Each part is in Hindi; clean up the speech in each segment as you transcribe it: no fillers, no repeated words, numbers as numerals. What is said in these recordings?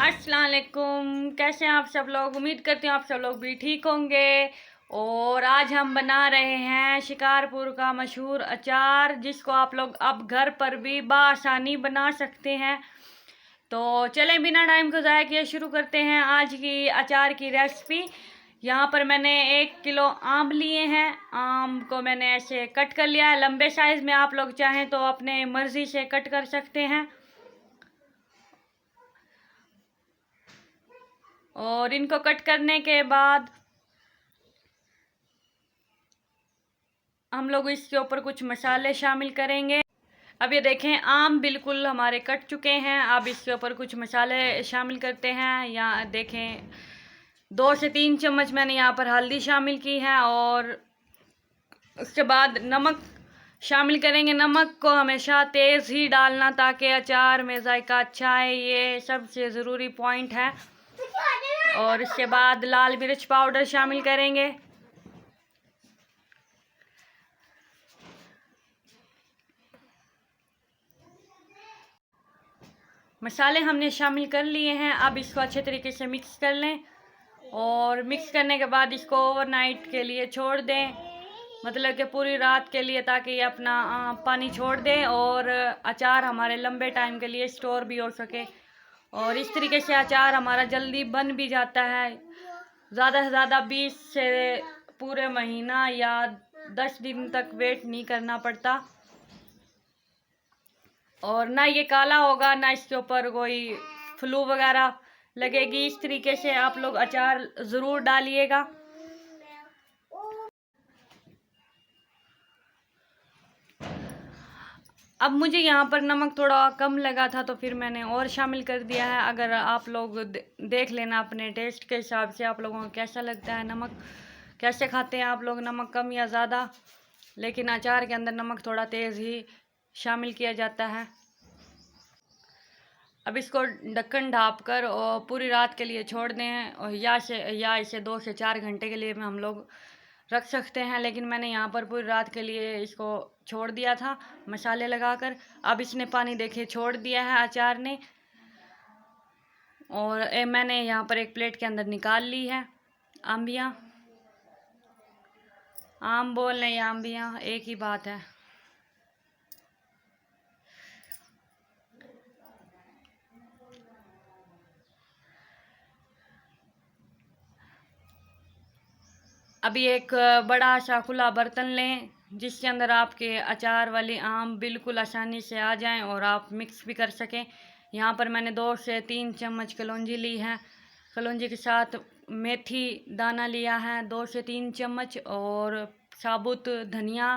अस्सलाम वालेकुम। कैसे हैं आप सब लोग? उम्मीद करती हूँ आप सब लोग भी ठीक होंगे। और आज हम बना रहे हैं शिकारपुर का मशहूर अचार, जिसको आप लोग अब घर पर भी बआसानी बना सकते हैं। तो चलें बिना टाइम को ज़ाया किए शुरू करते हैं आज की अचार की रेसिपी। यहाँ पर मैंने 1 किलो आम लिए हैं। आम को मैंने ऐसे कट कर लिया है लंबे साइज़ में। आप लोग चाहें तो अपने मर्ज़ी से कट कर सकते हैं। और इनको कट करने के बाद हम लोग इसके ऊपर कुछ मसाले शामिल करेंगे। अब ये देखें आम बिल्कुल हमारे कट चुके हैं। अब इसके ऊपर कुछ मसाले शामिल करते हैं। यहाँ देखें 2 से 3 चम्मच मैंने यहाँ पर हल्दी शामिल की है। और उसके बाद नमक शामिल करेंगे। नमक को हमेशा तेज़ ही डालना ताकि अचार में जायका अच्छा आए, ये सबसे ज़रूरी पॉइंट है। और इसके बाद लाल मिर्च पाउडर शामिल करेंगे। मसाले हमने शामिल कर लिए हैं। अब इसको अच्छे तरीके से मिक्स कर लें। और मिक्स करने के बाद इसको ओवरनाइट के लिए छोड़ दें, मतलब कि पूरी रात के लिए, ताकि ये अपना पानी छोड़ दें और अचार हमारे लंबे टाइम के लिए स्टोर भी हो सके। और इस तरीके से अचार हमारा जल्दी बन भी जाता है। ज़्यादा से ज़्यादा 20 से पूरे महीना या 10 दिन तक वेट नहीं करना पड़ता। और ना ये काला होगा, ना इसके ऊपर कोई फ्लू वगैरह लगेगी। इस तरीके से आप लोग अचार ज़रूर डालिएगा। अब मुझे यहाँ पर नमक थोड़ा कम लगा था तो फिर मैंने और शामिल कर दिया है। अगर आप लोग देख लेना अपने टेस्ट के हिसाब से, आप लोगों को कैसा लगता है, नमक कैसे खाते हैं आप लोग, नमक कम या ज़्यादा। लेकिन अचार के अंदर नमक थोड़ा तेज़ ही शामिल किया जाता है। अब इसको ढक्कन ढाँप कर और पूरी रात के लिए छोड़ दें। और या इसे 2 से 4 घंटे के लिए हम लोग रख सकते हैं। लेकिन मैंने यहाँ पर पूरी रात के लिए इसको छोड़ दिया था मसाले लगाकर। अब इसने पानी देखे छोड़ दिया है अचार ने। और मैंने यहाँ पर एक प्लेट के अंदर निकाल ली है आम्बियाँ। आम बोल लें या आम्बियाँ, एक ही बात है। अभी एक बड़ा सा खुला बर्तन लें जिसके अंदर आपके अचार वाली आम बिल्कुल आसानी से आ जाएं और आप मिक्स भी कर सकें। यहाँ पर मैंने 2 से 3 चम्मच कलौंजी ली है। कलौंजी के साथ मेथी दाना लिया है 2 से 3 चम्मच। और साबुत धनिया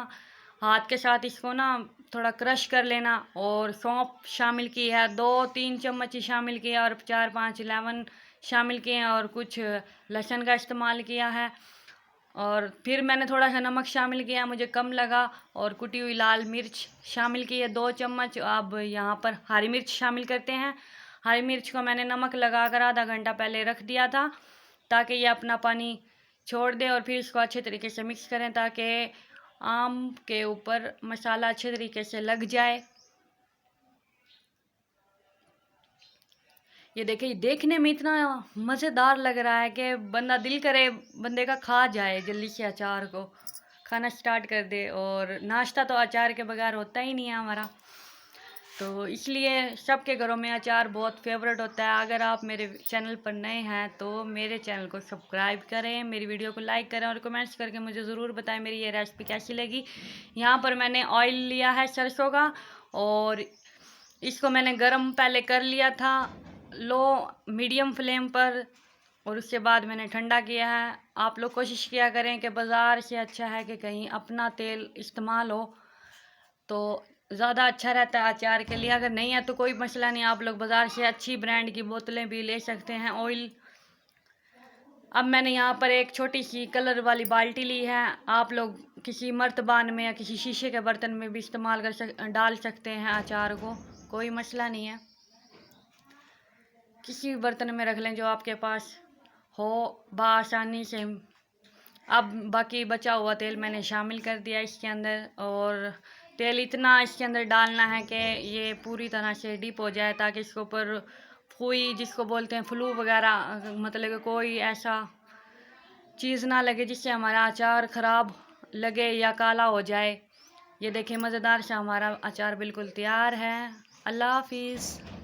हाथ के साथ इसको ना थोड़ा क्रश कर लेना। और सौंफ शामिल की है 2-3 चम्मच ही शामिल किया। और 4-5 लेमन शामिल किए हैं और कुछ लहसुन का इस्तेमाल किया है। और फिर मैंने थोड़ा सा नमक शामिल किया, मुझे कम लगा। और कुटी हुई लाल मिर्च शामिल की है 2 चम्मच। अब यहाँ पर हरी मिर्च शामिल करते हैं। हरी मिर्च को मैंने नमक लगाकर आधा घंटा पहले रख दिया था ताकि ये अपना पानी छोड़ दे। और फिर इसको अच्छे तरीके से मिक्स करें ताकि आम के ऊपर मसाला अच्छे तरीके से लग जाए। ये देखिए, देखने में इतना मज़ेदार लग रहा है कि बंदा दिल करे बंदे का खा जाए जल्दी से अचार को खाना स्टार्ट कर दे। और नाश्ता तो अचार के बगैर होता ही नहीं है हमारा। तो इसलिए सबके घरों में अचार बहुत फेवरेट होता है। अगर आप मेरे चैनल पर नए हैं तो मेरे चैनल को सब्सक्राइब करें, मेरी वीडियो को लाइक करें और कमेंट्स करके मुझे ज़रूर बताएं मेरी ये रेसिपी कैसी लगी। यहाँ पर मैंने ऑयल लिया है सरसों का। और इसको मैंने गरम पहले कर लिया था लो मीडियम फ्लेम पर। और उसके बाद मैंने ठंडा किया है। आप लोग कोशिश किया करें कि बाज़ार से अच्छा है कि कहीं अपना तेल इस्तेमाल हो तो ज़्यादा अच्छा रहता है अचार के लिए। अगर नहीं है तो कोई मसला नहीं, आप लोग बाज़ार से अच्छी ब्रांड की बोतलें भी ले सकते हैं ऑयल। अब मैंने यहाँ पर एक छोटी सी कलर वाली बाल्टी ली है। आप लोग किसी मर्तबान में या किसी शीशे के बर्तन में भी इस्तेमाल डाल सकते हैं अचार को, कोई मसला नहीं है। किसी भी बर्तन में रख लें जो आपके पास हो बआसानी से। अब बाकी बचा हुआ तेल मैंने शामिल कर दिया इसके अंदर। और तेल इतना इसके अंदर डालना है कि ये पूरी तरह से डिप हो जाए ताकि इसके ऊपर कोई जिसको बोलते हैं फ्लू वगैरह, मतलब कि कोई ऐसा चीज़ ना लगे जिससे हमारा अचार ख़राब लगे या काला हो जाए। ये देखिए मज़ेदार सा हमारा अचार बिल्कुल तैयार है। अल्लाह हाफ़िज़।